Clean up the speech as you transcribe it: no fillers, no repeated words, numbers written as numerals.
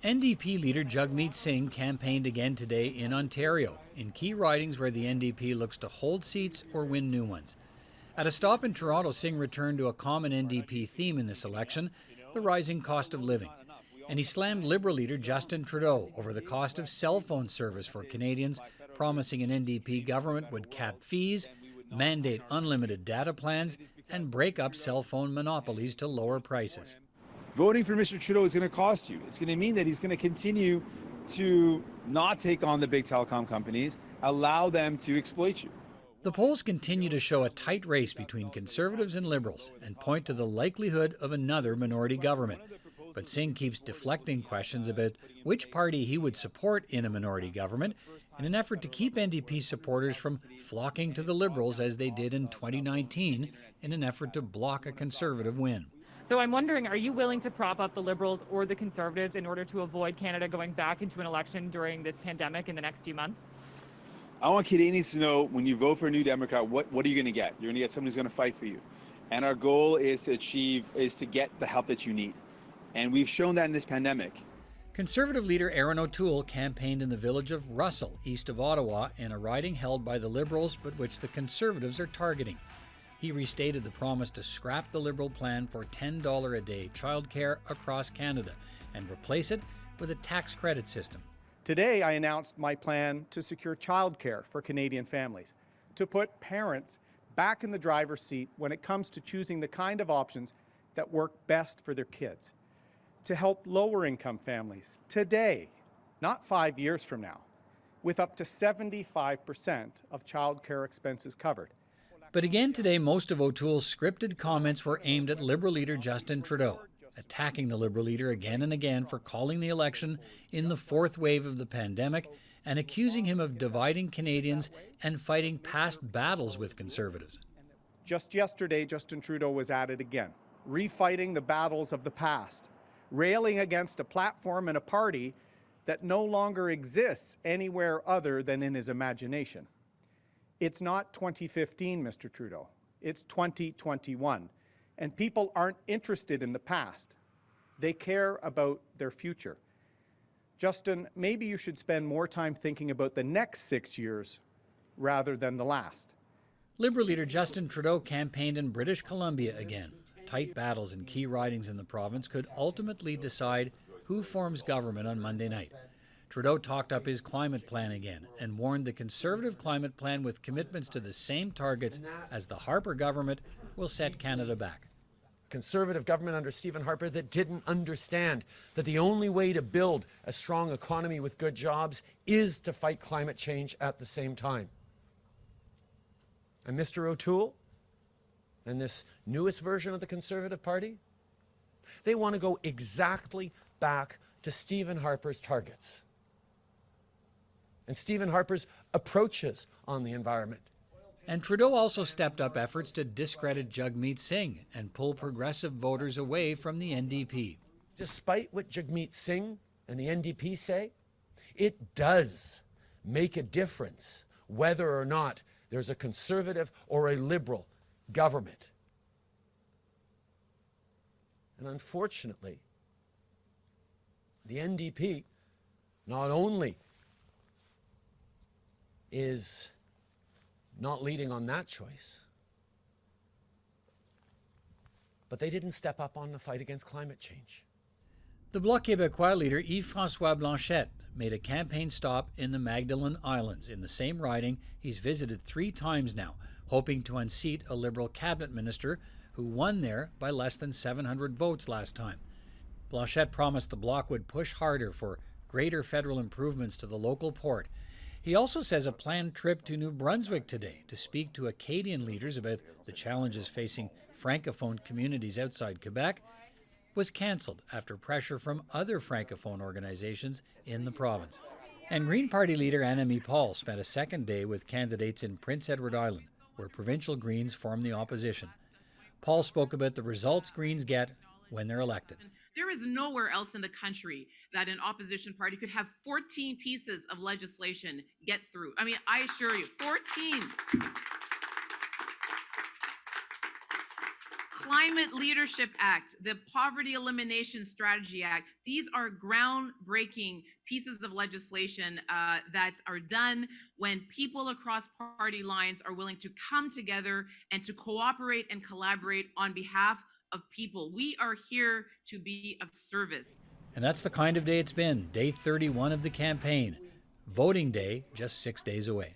NDP leader Jagmeet Singh campaigned again today in Ontario, in key ridings where the NDP looks to hold seats or win new ones. At a stop in Toronto, Singh returned to a common NDP theme in this election, the rising cost of living. And he slammed Liberal leader Justin Trudeau over the cost of cell phone service for Canadians, promising an NDP government would cap fees, mandate unlimited data plans, and break up cell phone monopolies to lower prices. Voting for Mr. Trudeau is going to cost you. It's going to mean that he's going to continue to not take on the big telecom companies, allow them to exploit you. The polls continue to show a tight race between Conservatives and Liberals and point to the likelihood of another minority government. But Singh keeps deflecting questions about which party he would support in a minority government in an effort to keep NDP supporters from flocking to the Liberals as they did in 2019 in an effort to block a Conservative win. So I'm wondering, are you willing to prop up the Liberals or the Conservatives in order to avoid Canada going back into an election during this pandemic in the next few months? I want Canadians to know when you vote for a New Democrat, what are you going to get? You're going to get someone who's going to fight for you. And our goal is to get the help that you need. And we've shown that in this pandemic. Conservative leader Erin O'Toole campaigned in the village of Russell, east of Ottawa, in a riding held by the Liberals but which the Conservatives are targeting. He restated the promise to scrap the Liberal plan for $10 a day childcare across Canada and replace it with a tax credit system. Today, I announced my plan to secure childcare for Canadian families, to put parents back in the driver's seat when it comes to choosing the kind of options that work best for their kids, to help lower-income families today, not 5 years from now, with up to 75% of childcare expenses covered. But again today, most of O'Toole's scripted comments were aimed at Liberal leader Justin Trudeau, attacking the Liberal leader again and again for calling the election in the fourth wave of the pandemic and accusing him of dividing Canadians and fighting past battles with Conservatives. Just yesterday, Justin Trudeau was at it again, refighting the battles of the past, railing against a platform and a party that no longer exists anywhere other than in his imagination. It's not 2015, Mr. Trudeau. It's 2021. And people aren't interested in the past. They care about their future. Justin, maybe you should spend more time thinking about the next 6 years rather than the last. Liberal leader Justin Trudeau campaigned in British Columbia again. Tight battles in key ridings in the province could ultimately decide who forms government on Monday night. Trudeau talked up his climate plan again and warned the Conservative climate plan with commitments to the same targets as the Harper government will set Canada back. Conservative government under Stephen Harper that didn't understand that the only way to build a strong economy with good jobs is to fight climate change at the same time. And Mr. O'Toole and this newest version of the Conservative Party, they want to go exactly back to Stephen Harper's targets and Stephen Harper's approaches on the environment. And Trudeau also stepped up efforts to discredit Jagmeet Singh and pull progressive voters away from the NDP. Despite what Jagmeet Singh and the NDP say, it does make a difference whether or not there's a Conservative or a Liberal government. And unfortunately, the NDP not only is not leading on that choice, but they didn't step up on the fight against climate change. The Bloc Québécois leader Yves-François Blanchet made a campaign stop in the Magdalen Islands in the same riding he's visited 3 times now, hoping to unseat a Liberal cabinet minister who won there by less than 700 votes last time. Blanchet promised the Bloc would push harder for greater federal improvements to the local port. He also says a planned trip to New Brunswick today to speak to Acadian leaders about the challenges facing Francophone communities outside Quebec was cancelled after pressure from other Francophone organizations in the province. And Green Party leader Annamie Paul spent a second day with candidates in Prince Edward Island, where provincial Greens form the opposition. Paul spoke about the results Greens get when they're elected. There is nowhere else in the country that an opposition party could have 14 pieces of legislation get through. I mean, I assure you, 14. Climate Leadership Act, the Poverty Elimination Strategy Act, these are groundbreaking pieces of legislation that are done when people across party lines are willing to come together and to cooperate and collaborate on behalf of people. We are here to be of service. And that's the kind of day it's been, day 31 of the campaign. Voting day just 6 days away.